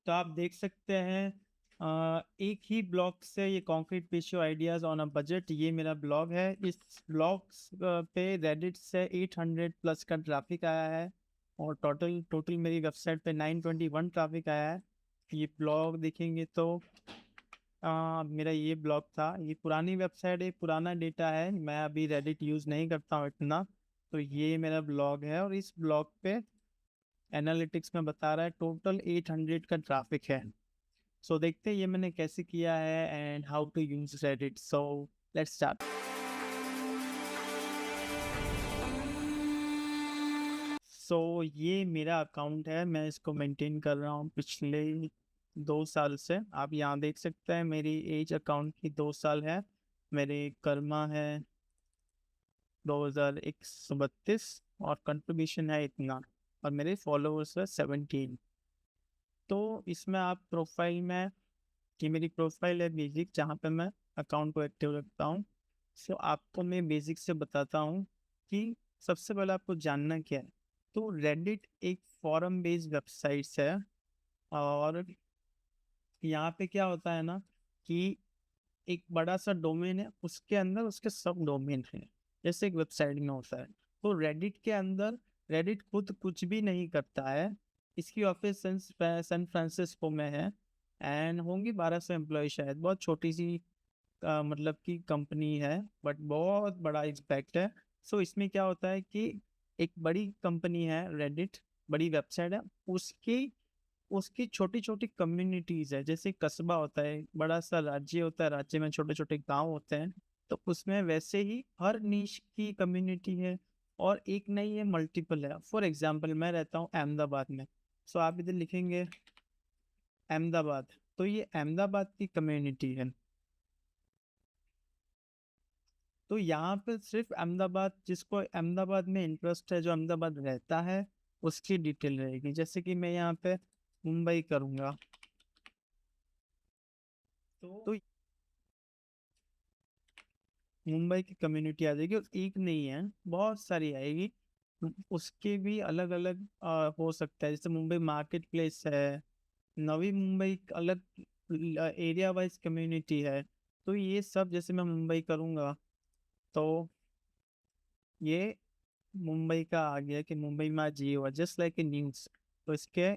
तो आप देख सकते हैं एक ही ब्लॉग से ये concrete patio ideas on a budget, ये मेरा ब्लॉग है। इस ब्लॉग पे रेडिट से 800 प्लस का ट्रैफिक आया है और टोटल टोटल मेरी वेबसाइट पे 921 ट्रैफिक आया है। ये ब्लॉग देखेंगे तो मेरा ये ब्लॉग था। ये पुरानी वेबसाइट है, पुराना डेटा है, मैं अभी रेडिट यूज़ नहीं करता हूँ इतना। तो ये मेरा ब्लॉग है और इस ब्लॉग पे एनालिटिक्स में बता रहा है टोटल 800 का ट्रैफिक है। सो देखते हैं ये मैंने कैसे किया है and how to use Reddit. So let's start. So ये मेरा अकाउंट है, मैं इसको मेंटेन कर रहा हूँ पिछले 2 साल से। आप यहाँ देख सकते हैं मेरी एज अकाउंट की 2 साल है। मेरे कर्मा है 2132 और कंट्रीब्यूशन है इतना, और मेरे फॉलोअर्स है 17। तो इसमें आप प्रोफाइल में, कि मेरी प्रोफाइल है बेसिक जहाँ पे मैं अकाउंट को एक्टिव रखता हूँ। सो आपको मैं बेसिक से बताता हूँ कि सबसे पहले आपको जानना क्या है। तो रेडिट एक फॉरम बेस्ड वेबसाइट है, और यहाँ पे क्या होता है ना कि एक बड़ा सा डोमेन है, उसके अंदर उसके सब डोमेन हैं, जैसे एक वेबसाइट में होता है। तो रेडिट के अंदर रेडिट खुद कुछ भी नहीं करता है। इसकी ऑफिस सैन फ्रांसिस्को में है एंड होंगी 1200 एम्प्लॉय, शायद बहुत छोटी सी मतलब कि कंपनी है, बट बहुत बड़ा इम्पैक्ट है। सो इसमें क्या होता है कि एक बड़ी कंपनी है रेडिट, बड़ी वेबसाइट है, उसकी उसकी छोटी छोटी कम्युनिटीज है। जैसे कस्बा होता है, बड़ा सा राज्य होता है, राज्य में छोटे छोटे गांव होते हैं। तो उसमें वैसे ही हर नीश की कम्युनिटी है, और एक नहीं है, मल्टीपल है। फॉर एग्जांपल मैं रहता हूँ अहमदाबाद में। सो आप इधर लिखेंगे अहमदाबाद, तो ये अहमदाबाद की कम्युनिटी है। तो यहाँ पे सिर्फ अहमदाबाद, जिसको अहमदाबाद में इंटरेस्ट है, जो अहमदाबाद रहता है, उसकी डिटेल रहेगी। जैसे कि मैं यहाँ पे मुंबई करूँगा, तो मुंबई की कम्युनिटी आ जाएगी, और एक नहीं है, बहुत सारी आएगी। उसके भी अलग अलग हो सकता है। जैसे मुंबई मार्केट प्लेस है, नवी मुंबई अलग एरिया वाइज कम्युनिटी है। तो ये सब, जैसे मैं मुंबई करूँगा तो ये मुंबई का आ गया कि मुंबई में आज ये हुआ, जस्ट लाइक ए न्यूज। तो इसके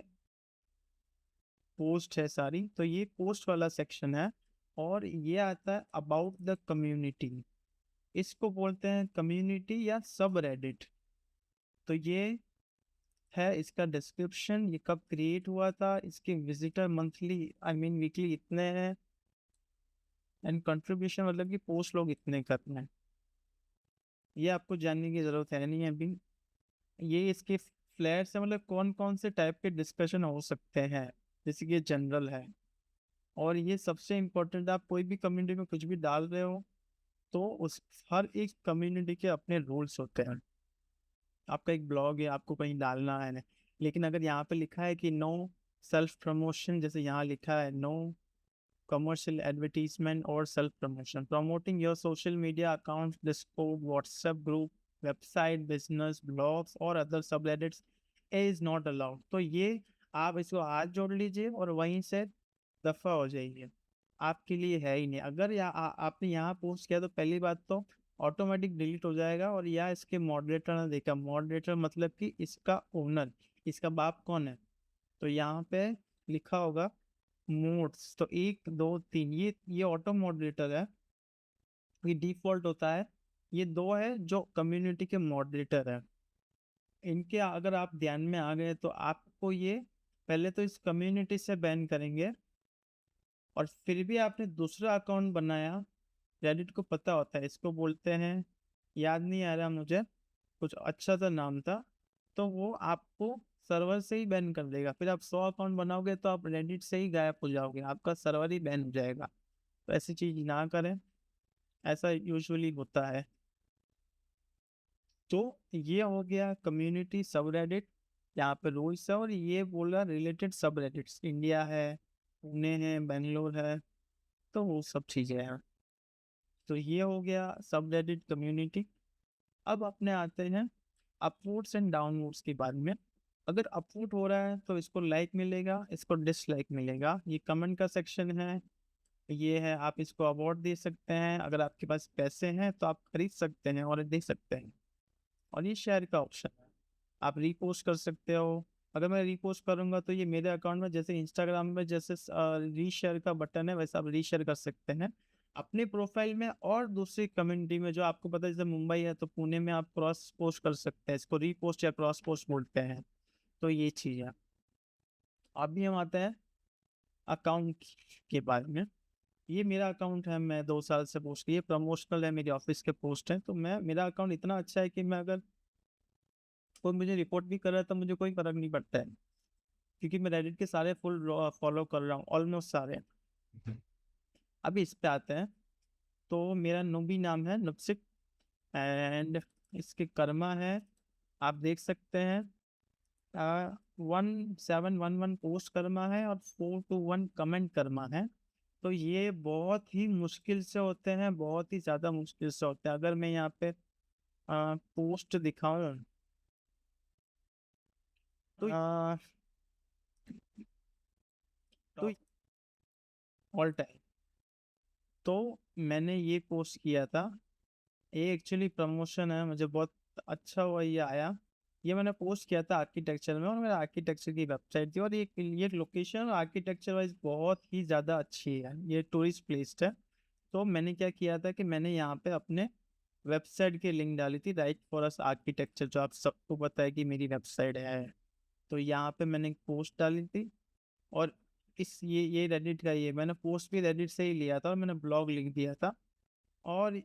पोस्ट है सारी, तो ये पोस्ट वाला सेक्शन है। और ये आता है अबाउट द कम्युनिटी, इसको बोलते हैं कम्युनिटी या सब रेडिट। तो ये है इसका डिस्क्रिप्शन, ये कब क्रिएट हुआ था, इसके visitor monthly I mean weekly इतने हैं, एंड कंट्रीब्यूशन मतलब कि पोस्ट लोग इतने कर रहे हैं। ये आपको जानने की जरूरत है नहीं अभी। ये इसके फ्लैट्स है, मतलब कौन कौन से टाइप के डिस्कशन हो सकते हैं, जैसे कि जनरल है। और ये सबसे इम्पोर्टेंट, आप कोई भी कम्युनिटी में कुछ भी डाल रहे हो तो उस हर एक कम्युनिटी के अपने रूल्स होते हैं। आपका एक ब्लॉग है, आपको कहीं डालना है, लेकिन अगर यहाँ पे लिखा है कि नो सेल्फ प्रमोशन, जैसे यहाँ लिखा है नो कमर्शियल एडवर्टीजमेंट और self promotion, promoting your social media account, Discord, WhatsApp group, website, business, blogs और अदर सबरेडिट्स इज नॉट अलाउड। तो ये आप इसको हाथ जोड़ लीजिए और वहीं से दफा हो जाइए, आपके लिए है ही नहीं। अगर आपने यहाँ पोस्ट किया तो पहली बात तो ऑटोमेटिक डिलीट हो जाएगा। और या इसके मॉडरेटर ने देखा, मॉडरेटर मतलब कि इसका ओनर, इसका बाप कौन है, तो यहाँ पे लिखा होगा मोड्स, तो 1 2 3, ये ऑटो मॉडरेटर है, ये डिफॉल्ट होता है। ये दो है जो कम्युनिटी के मॉडरेटर है। इनके अगर आप ध्यान में आ गए तो आपको ये पहले तो इस कम्युनिटी से बैन करेंगे, और फिर भी आपने दूसरा अकाउंट बनाया, रेडिट को पता होता है, इसको बोलते हैं, याद नहीं आ रहा मुझे, कुछ अच्छा सा नाम था। तो वो आपको सर्वर से ही बैन कर देगा। फिर आप 100 अकाउंट बनाओगे तो आप रेडिट से ही गायब हो जाओगे, आपका सर्वर ही बैन हो जाएगा। तो ऐसी चीज ना करें, ऐसा यूजुअली होता है। तो ये हो गया कम्युनिटी सब रेडिट, यहाँ पे रूल्स है। और ये बोला रिलेटेड सब रेडिट्स, इंडिया है, पुणे है, बेंगलोर है, तो वो सब चीजें हैं। तो ये हो गया सब रेडिट कम्युनिटी। अब अपने आते हैं अपवोड्स एंड डाउनवोड्स के बारे में। अगर अपवोट हो रहा है तो इसको लाइक मिलेगा, इसको डिसलाइक मिलेगा। ये कमेंट का सेक्शन है, ये है, आप इसको अवार्ड दे सकते हैं, अगर आपके पास पैसे हैं तो आप खरीद सकते हैं और दे सकते हैं। और ये शेयर का ऑप्शन है, आप रीपोस्ट कर सकते हो। अगर मैं रीपोस्ट करूंगा तो ये मेरे अकाउंट में, जैसे इंस्टाग्राम में जैसे रीशेयर का बटन है, वैसे आप रीशेयर कर सकते हैं अपने प्रोफाइल में और दूसरी कम्युनिटी में। जो आपको पता है जैसे मुंबई है तो पुणे में आप क्रॉस पोस्ट कर सकते हैं, इसको रीपोस्ट या क्रॉस पोस्ट बोलते हैं। तो ये चीज़ है। अभी हम आते हैं अकाउंट के बारे में। ये मेरा अकाउंट है, मैं 2 साल से पोस्ट, ये प्रमोशनल है, मेरी ऑफिस के पोस्ट है। तो मैं, मेरा अकाउंट इतना अच्छा है कि मैं अगर कोई मुझे रिपोर्ट भी कर रहा है तो मुझे कोई फर्क नहीं पड़ता है, क्योंकि मैं रेडिट के सारे फुल फॉलो कर रहा हूँ, ऑलमोस्ट सारे। अभी इस पे आते हैं। तो मेरा नुबी नाम है, नुपसिक, एंड इसके कर्मा है, आप देख सकते हैं 1711 पोस्ट कर्मा है और 421 कमेंट कर्मा है। तो ये बहुत ही मुश्किल से होते हैं, बहुत ही ज़्यादा मुश्किल से होते हैं। अगर मैं यहाँ पे पोस्ट दिखाऊं तो तो ऑल टाइम, तो मैंने ये पोस्ट किया था। ये एक्चुअली प्रमोशन है, मुझे बहुत अच्छा हुआ ये आया। ये मैंने पोस्ट किया था आर्किटेक्चर में, और मेरा आर्किटेक्चर की वेबसाइट थी, और ये लोकेशन आर्किटेक्चर वाइज बहुत ही ज़्यादा अच्छी है, ये टूरिस्ट प्लेस है। तो मैंने क्या किया था कि मैंने यहाँ पे अपने वेबसाइट की लिंक डाली थी, राइट फॉर अस आर्किटेक्चर, जो आप सबको पता है कि मेरी वेबसाइट है। तो यहाँ पे मैंने एक पोस्ट डाली थी, और ये रेडिट का, ये मैंने पोस्ट भी रेडिट से ही लिया था और मैंने ब्लॉग लिख दिया था। और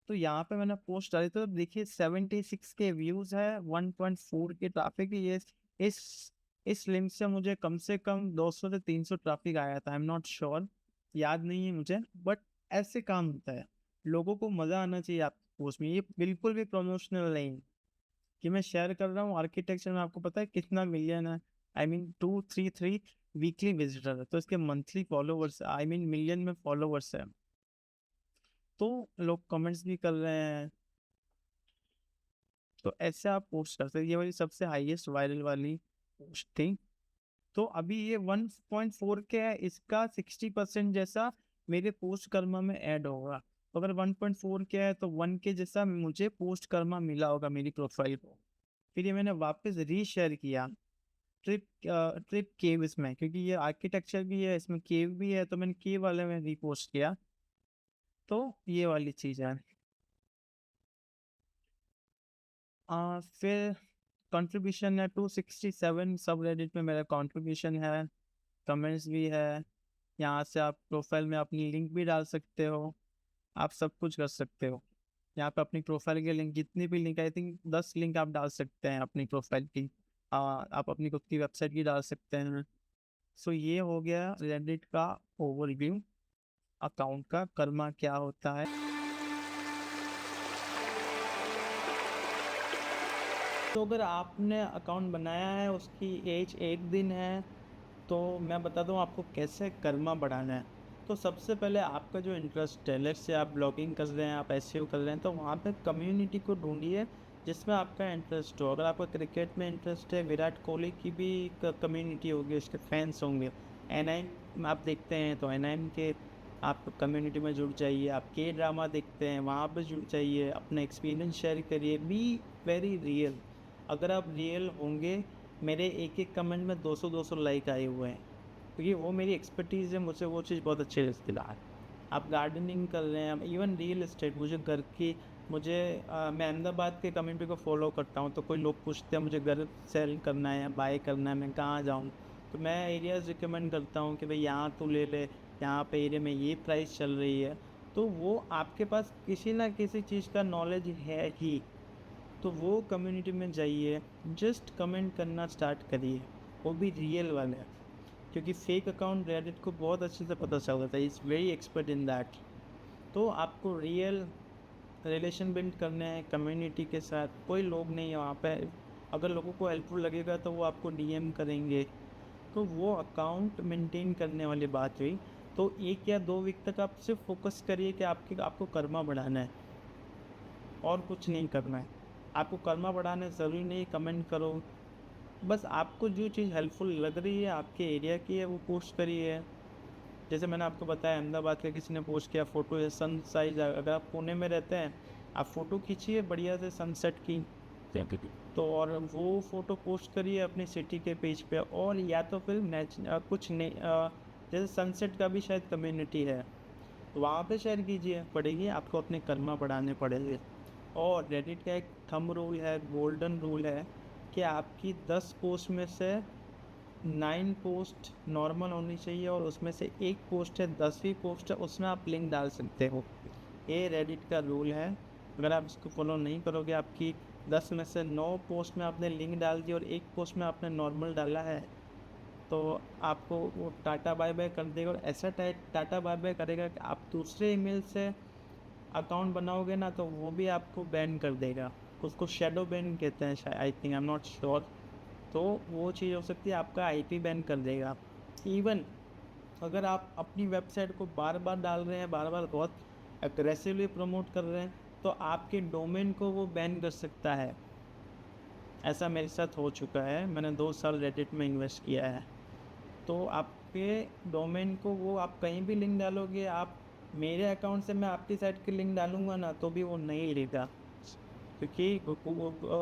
तो यहाँ पे मैंने पोस्ट डाली, तो देखिए 76 के व्यूज है, 1.4 के ट्रैफिक। ये इस इस लिंक से कम 200 से 300 ट्रैफिक आया था, आई एम नॉट श्योर, याद नहीं है मुझे। बट ऐसे काम होता है, लोगों को मजा आना चाहिए आपकी पोस्ट में। ये बिल्कुल भी प्रमोशनल नहीं कि मैं शेयर कर रहा हूँ आर्किटेक्चर में। आपको पता है कितना मिलियन है, आई मीन 233 वीकली विजिटर है, तो इसके monthly followers, I mean million में फॉलोवर्स है। तो लोग कमेंट्स भी कर रहे हैं, तो ऐसे आप पोस्ट कर सकते हैं। ये वाली सबसे हाईएस्ट वायरल वाली पोस्ट थी। तो अभी ये 1.4 के है, इसका 60% जैसा मेरे पोस्ट कर्मा में ऐड होगा। तो अगर 1.4 के है तो 1 के जैसा मुझे पोस्ट कर्मा मिला होगा मेरी प्रोफाइल को। फिर ये मैंने वापस रीशेयर किया ट्रिप केव इसमें, क्योंकि ये आर्किटेक्चर भी है, इसमें केव भी है, तो मैंने केव वाले में रीपोस्ट किया। तो ये वाली चीज़ है। फिर कंट्रीब्यूशन है 267, सब रेडिट में मेरा कंट्रीब्यूशन है, कमेंट्स भी है। यहाँ से आप प्रोफाइल में अपनी लिंक भी डाल सकते हो, आप सब कुछ कर सकते हो। यहाँ पे अपनी प्रोफाइल की लिंक, जितनी भी लिंक, आई थिंक 10 लिंक आप डाल सकते हैं अपनी प्रोफाइल की। आप अपनी खुद की वेबसाइट की डाल सकते हैं। सो ये हो गया रेडिट का ओवरव्यू, अकाउंट का कर्मा क्या होता है। तो अगर आपने अकाउंट बनाया है, उसकी एज 1 दिन है, तो मैं बता दूं आपको कैसे कर्मा बढ़ाना है। तो सबसे पहले आपका जो इंटरेस्ट है, लेट्स से आप ब्लॉगिंग कर रहे हैं, आप एसईओ कर रहे हैं, तो वहाँ पे कम्युनिटी को ढूंढिए जिसमें आपका इंटरेस्ट हो। अगर आपका क्रिकेट में इंटरेस्ट है, विराट कोहली की भी कम्युनिटी होगी, उसके फैंस होंगे। एनआईएम आप देखते हैं तो एनआईएम के आप कम्युनिटी में जुड़ जाइए। आप के ड्रामा देखते हैं, वहाँ पर जुड़ जाइए, अपना एक्सपीरियंस शेयर करिए, बी वेरी रियल। अगर आप रियल होंगे, मेरे एक एक कमेंट में 200-200 लाइक आए हुए हैं, क्योंकि वो मेरी एक्सपर्टीज़ है, मुझे वो चीज़ बहुत अच्छी लगती है। आप गार्डनिंग कर रहे हैं, इवन रियल एस्टेट, मुझे घर की, मैं अहमदाबाद के कम्युनिटी को फॉलो करता हूँ। तो कोई लोग पूछते हैं मुझे घर सेल करना है या बाय करना है, मैं कहाँ जाऊँ, तो मैं एरियाज़ रिकमेंड करता हूँ कि भाई यहाँ तू ले ले, यहाँ पे एरिया में ये प्राइस चल रही है। तो वो आपके पास किसी ना किसी चीज़ का नॉलेज है ही, तो वो कम्युनिटी में जाइए, जस्ट कमेंट करना स्टार्ट करिए, वो भी रियल वाले, क्योंकि फेक अकाउंट रेडिट को बहुत अच्छे से पता चल जाता है, is very expert in that. तो आपको रियल रिलेशन बिल्ड करने हैं कम्युनिटी के साथ, कोई लोग नहीं है वहाँ पे। अगर लोगों को हेल्पफुल लगेगा तो वो आपको डीएम करेंगे, तो वो अकाउंट मेंटेन करने वाली बात हुई। तो 1 या 2 वीक तक आप सिर्फ फोकस करिए कि आपको कर्मा बढ़ाना है, और कुछ नहीं करना है। आपको कर्मा बढ़ाना ज़रूरी नहीं कमेंट करो, बस आपको जो चीज़ हेल्पफुल लग रही है, आपके एरिया की है, वो पोस्ट करिए। जैसे मैंने आपको बताया, अहमदाबाद का किसी ने पोस्ट किया फ़ोटो है सनसाइज, अगर आप पुणे में रहते हैं, आप फ़ोटो खींचिए बढ़िया से सनसेट की, तो और वो फ़ोटो पोस्ट करिए अपनी सिटी के पेज पे। और या तो फिर जैसे सनसेट का भी शायद कम्युनिटी है, तो वहाँ पे शेयर कीजिए, पड़ेगी आपको अपने कर्मा बढ़ाने पड़ेंगे। और रेडिट का एक थंब रूल है, गोल्डन रूल है, कि आपकी 10 पोस्ट में से 9 पोस्ट नॉर्मल होनी चाहिए, और उसमें से एक पोस्ट है, 10वीं पोस्ट है, उसमें आप लिंक डाल सकते हो। ये रेडिट का रूल है। अगर आप इसको फॉलो नहीं करोगे, आपकी 10 में से 9 पोस्ट में आपने लिंक डाल दी और एक पोस्ट में आपने नॉर्मल डाला है, तो आपको वो टाटा बाय बाय कर देगा। और ऐसा टाटा बाय बाय करेगा कि आप दूसरे ईमेल से अकाउंट बनाओगे ना, तो वो भी आपको बैन कर देगा। उसको शेडो बैन कहते हैं शायद, I think, I am not sure. तो वो चीज़ हो सकती है, आपका आईपी बैन कर देगा। इवन अगर आप अपनी वेबसाइट को बार बार डाल रहे हैं, बार बार बहुत एग्रेसिवली प्रमोट कर रहे हैं, तो आपके डोमेन को वो बैन कर सकता है। ऐसा मेरे साथ हो चुका है, मैंने 2 साल रेडिट में इन्वेस्ट किया है। तो आपके डोमेन को वो, आप कहीं भी लिंक डालोगे, आप मेरे अकाउंट से मैं आपकी साइट की लिंक डालूँगा ना, तो भी वो नहीं लेगा, क्योंकि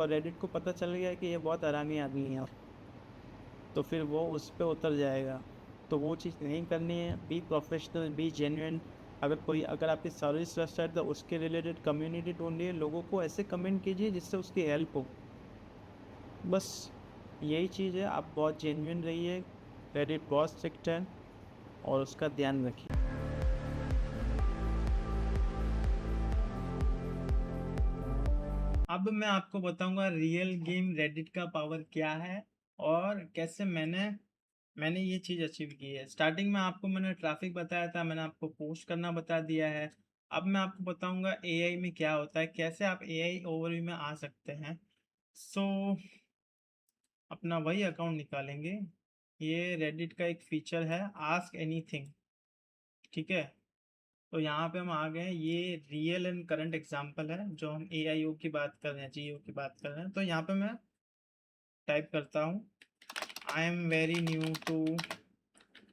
रेडिट को पता चल गया कि ये बहुत हरामी आदमी है, तो फिर वो उस पर उतर जाएगा। तो वो चीज़ नहीं करनी है। Be professional, B genuine. अगर आपकी सर्विस वेबसाइट, तो उसके रिलेटेड कम्युनिटी ढूंढिए, लोगों को ऐसे कमेंट कीजिए जिससे उसकी हेल्प हो। बस यही चीज़ है, आप बहुत जेन्युइन रहिए, रेडिट बहुत स्ट्रिक्ट है, और उसका ध्यान रखिए। अब मैं आपको बताऊंगा रियल गेम रेडिट का पावर क्या है, और कैसे मैंने ये चीज़ अचीव की है। स्टार्टिंग में आपको मैंने ट्रैफिक बताया था, मैंने आपको पोस्ट करना बता दिया है। अब मैं आपको बताऊंगा एआई में क्या होता है, कैसे आप एआई ओवरव्यू में आ सकते हैं। सो अपना वही अकाउंट निकालेंगे। ये रेडिट का एक फीचर है, आस्क एनीथिंग, ठीक है। तो यहाँ पे हम आ गए हैं, ये रियल एंड करंट एग्जांपल है, जो हम एआईओ की बात कर रहे हैं, जीओ की बात कर रहे हैं। तो यहाँ पे मैं टाइप करता हूँ, I am very new to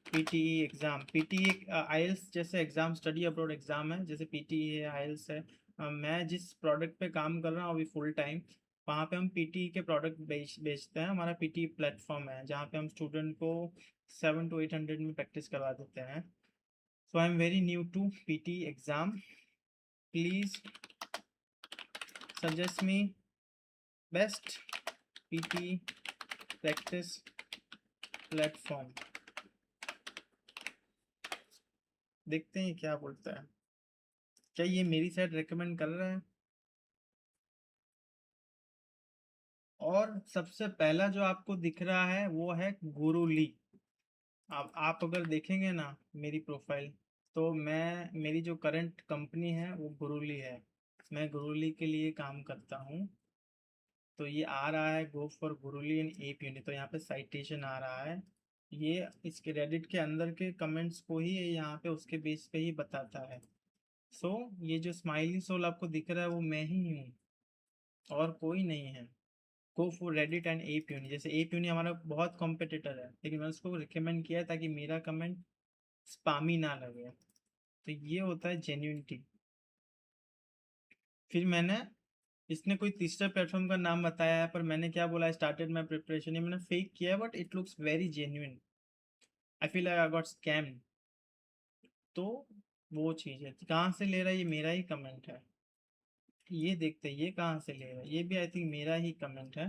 PTE exam. PTE एक आइल्स जैसे एग्ज़ाम, स्टडी अब्रॉड एग्ज़ाम है, जैसे पीटीई है, आइल्स है। मैं जिस प्रोडक्ट पे काम कर रहा हूँ अभी फुल टाइम, वहाँ पे हम पीटीई के प्रोडक्ट बेचते हैं। हमारा पीटीई प्लेटफॉर्म है, जहाँ पे हम स्टूडेंट को 700 to 800 में प्रैक्टिस करवा देते हैं। So I am very new to PTE exam, please suggest me best PTE practice platform. देखते हैं क्या बोलता है, क्या ये मेरी साइट रेकमेंड कर रहा है। और सबसे पहला जो आपको दिख रहा है वो है गुरुली। अब आप अगर देखेंगे ना मेरी प्रोफाइल, तो मेरी जो करंट कंपनी है वो गुरुली है। मैं गुरुली के लिए काम करता हूँ। तो ये आ रहा है, go for Gurully in APEUni, तो यहाँ पे साइटेशन आ रहा है। ये इसके रेडिट के अंदर के कमेंट्स को ही यहाँ पे उसके बेस पे ही बताता है। सो ये जो स्माइली सोल आपको दिख रहा है वो मैं ही हूँ, और कोई नहीं है। गो फॉर रेडिट एंड एप यूनी। जैसे एप यूनी हमारा बहुत कॉम्पिटिटर है, लेकिन मैं उसको रिकमेंड किया ताकि मेरा कमेंट स्पामी ना लगे। तो ये होता है जेन्युइनिटी। फिर इसने कोई तीसरा प्लेटफॉर्म का नाम बताया है, पर मैंने क्या बोला, स्टार्टेड माई प्रिपरेशन, ये मैंने फेक किया है, but it looks very genuine. I feel I got scam. तो वो चीज़ है, कहाँ से ले रहा है, ये मेरा ही कमेंट है। ये देखते हैं ये कहाँ से ले रहा है, ये भी आई थिंक मेरा ही कमेंट है।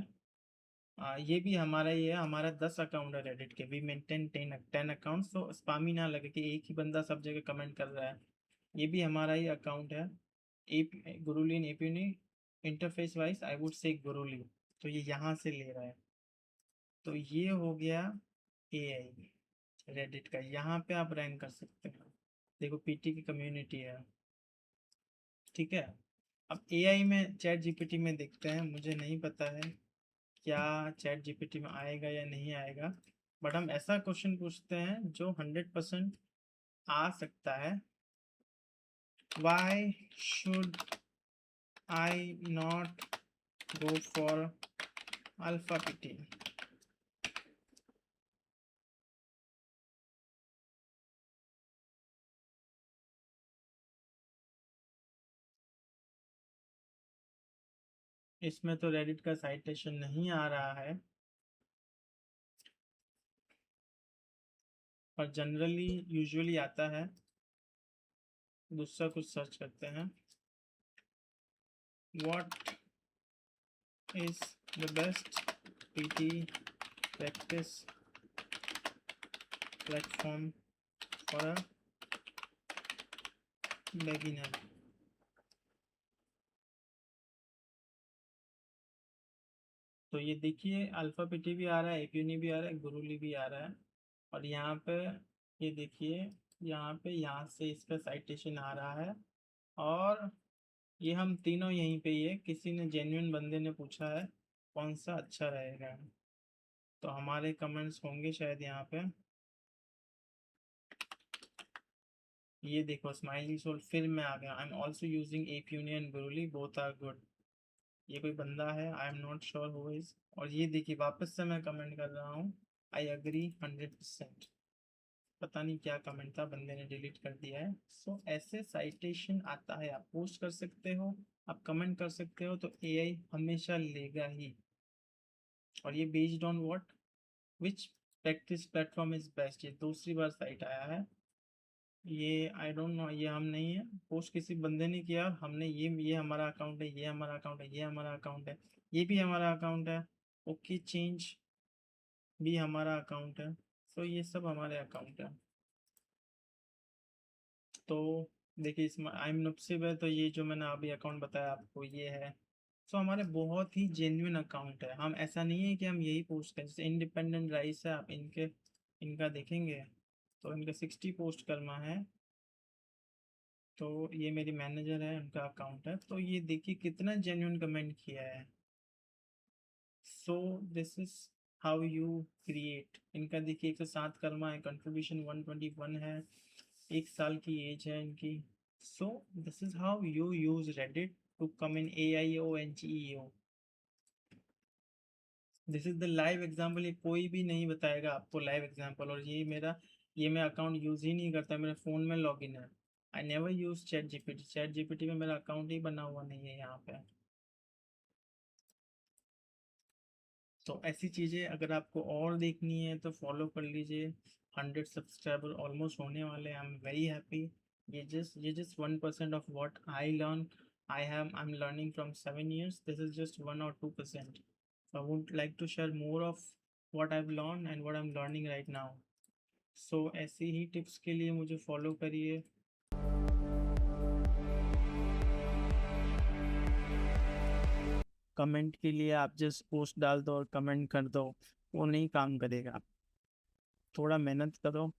ये भी हमारा ही है, हमारा 10 अकाउंट है रेडिट के, वी मेंटेन 10 अकाउंट, तो स्पामी ना लगे कि एक ही बंदा सब जगह कमेंट कर रहा है। ये भी हमारा ही अकाउंट है। एप Gurully APEUni, interface wise I would say Gurully. तो ये यहाँ से ले रहा है। तो ये हो गया एआई रेडिट का, यहाँ पे आप रैंक कर सकते हैं। देखो पीटी की कम्युनिटी है, ठीक है। अब एआई में चैट जीपीटी में देखते हैं, मुझे नहीं पता है क्या चैट जीपीटी में आएगा या नहीं आएगा, बट हम ऐसा क्वेश्चन पूछते हैं जो 100% आ सकता है। Why should I not go for alpha PT. इसमें तो रेडिट का साइटेशन नहीं आ रहा है, और जनरली यूजुअली आता है। दूसरा कुछ सर्च करते हैं, what is the best PT practice platform for a beginner. तो ये देखिए, अल्फा पीटी भी आ रहा है, एपीयूनी भी आ रहा है, गुरुली भी आ रहा है। और यहाँ पे ये देखिए, यहाँ से इसका साइटेशन आ रहा है। और ये हम तीनों यहीं पे ही है, किसी ने जेन्युइन बंदे ने पूछा है कौन सा अच्छा रहेगा, तो हमारे कमेंट्स होंगे शायद यहाँ पे। ये देखो, स्माइली सोल फिर मैं आ गया, I am also using APEUni Gurully, both are good. ये कोई बंदा है, I am not sure who is. और ये देखिए, वापस से मैं कमेंट कर रहा हूँ, आई अग्री 100%। पता नहीं क्या कमेंट था, बंदे ने डिलीट कर दिया है। सो ऐसे साइटेशन आता है, आप पोस्ट कर सकते हो, आप कमेंट कर सकते हो, तो एआई हमेशा लेगा ही। और ये based on what, which practice platform is best, ये दूसरी बार साइट आया है। ये आई डोंट नो, ये हम नहीं है, पोस्ट किसी बंदे ने किया, हमने ये हमारा अकाउंट है, ये हमारा अकाउंट है, ये हमारा अकाउंट है, ये भी हमारा अकाउंट है, ओके चेंज भी हमारा अकाउंट है। सो ये सब हमारे अकाउंट है। तो देखिए, इसमें आई एम नुपसिब है, तो ये जो मैंने अभी अकाउंट बताया आपको ये है। सो हमारे बहुत ही जेन्युइन अकाउंट है, हम ऐसा नहीं है कि हम यही पोस्ट करें। जैसे इंडिपेंडेंट राइस है, आप इनका देखेंगे तो इनका 60 पोस्ट करना है। तो ये मेरी मैनेजर है, उनका अकाउंट है, तो ये देखिए कितना जेन्युइन कमेंट किया है। सो this is how you create. इनका देखिए 107 कर्मा है, कंट्रीब्यूशन 121 है, 1 साल की एज है इनकी। So this is how you use Reddit to come in AIO and GEO। This is the live example, ये कोई भी नहीं बताएगा आपको लाइव एग्जाम्पल। और ये मैं अकाउंट यूज ही नहीं करता, मेरे फ़ोन में लॉगिन है। I never use ChatGPT, ChatGPT में मेरा अकाउंट ही बना हुआ नहीं है यहाँ पे। तो ऐसी चीज़ें अगर आपको और देखनी है तो फॉलो कर लीजिए। 100 सब्सक्राइबर ऑलमोस्ट होने वाले हैं, आई एम वेरी हैप्पी। ये just 1% of what I learn. I am learning from 7 years, this is just 1 or 2%। I would like to share more of what I've learned and what I'm learning right now. So ऐसी ही tips के लिए मुझे follow करिए। Comment के लिए आप just post डाल दो और कमेंट कर दो, वो नहीं काम करेगा। थोड़ा मेहनत करो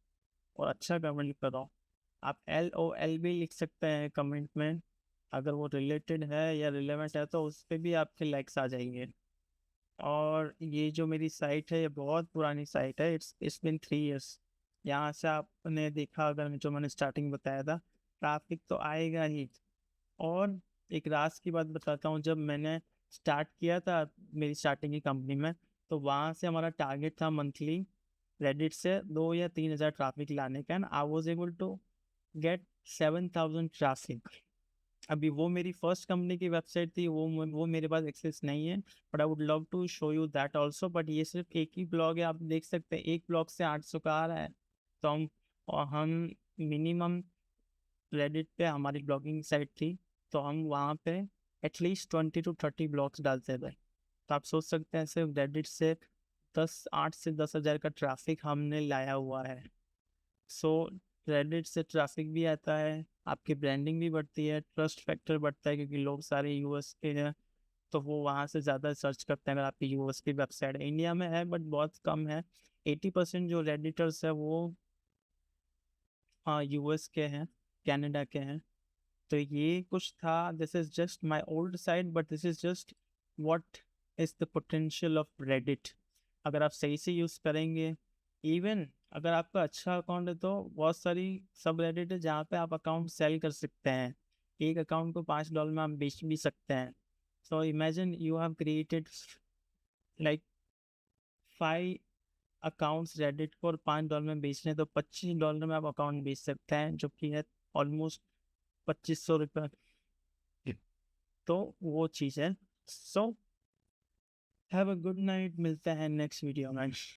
और अच्छा कमेंट करो। आप LOL भी लिख सकते हैं कमेंट में, अगर वो रिलेटेड है या रिलेवेंट है तो उस पर भी आपके लाइक्स आ जाएंगे। और ये जो मेरी साइट है, ये बहुत पुरानी साइट है, इट्स बिन 3 years। यहाँ से आपने देखा, अगर जो मैंने स्टार्टिंग बताया था, ट्रैफिक तो आएगा ही। और एक राज की बात बताता हूँ, जब मैंने स्टार्ट किया था मेरी स्टार्टिंग की कंपनी में, तो वहाँ से हमारा टारगेट था मंथली रेडिट से 2 या 3 हज़ार ट्रैफिक लाने का, and I was able to get 7,000 traffic. अभी वो मेरी फर्स्ट कंपनी की वेबसाइट थी, वो मेरे पास एक्सेस नहीं है, but I would love to show you that also. But ये सिर्फ एक ही ब्लॉग है, आप देख सकते हैं एक ब्लॉग से 800 का आ रहा है। तो हम मिनिमम रेडिट पे, हमारी ब्लॉगिंग साइट थी, तो हम वहाँ पे एटलीस्ट 20 to 30 ब्लॉग्स डालते थे। तो आप सोच सकते हैं सिर्फ रेडिट से 8 से 10 हज़ार का ट्रैफिक हमने लाया हुआ है। सो रेडिट से ट्रैफिक भी आता है, आपकी ब्रांडिंग भी बढ़ती है, ट्रस्ट फैक्टर बढ़ता है, क्योंकि लोग सारे यूएस के हैं, तो वो वहाँ से ज़्यादा सर्च करते हैं। अगर आपकी यूएस की वेबसाइट है, इंडिया में है बट बहुत कम है। 80% जो रेडिटर्स है वो यूएस के हैं, कनाडा के हैं। तो ये कुछ था, this is just my old site, but this is just what is the potential of Reddit. अगर आप सही से यूज़ करेंगे, इवन अगर आपका अच्छा अकाउंट है, तो बहुत सारी सब रेडिट है जहाँ पे आप अकाउंट सेल कर सकते हैं। एक अकाउंट को $5 में आप बेच भी सकते हैं। So imagine you have created like 5 accounts Reddit को, और $5 में बेचने, तो $25 में आप अकाउंट बेच सकते हैं, जो कि है ऑलमोस्ट 2500 रुपये। तो वो चीज़ है। So have a good night, मिलते हैं नेक्स्ट वीडियो में।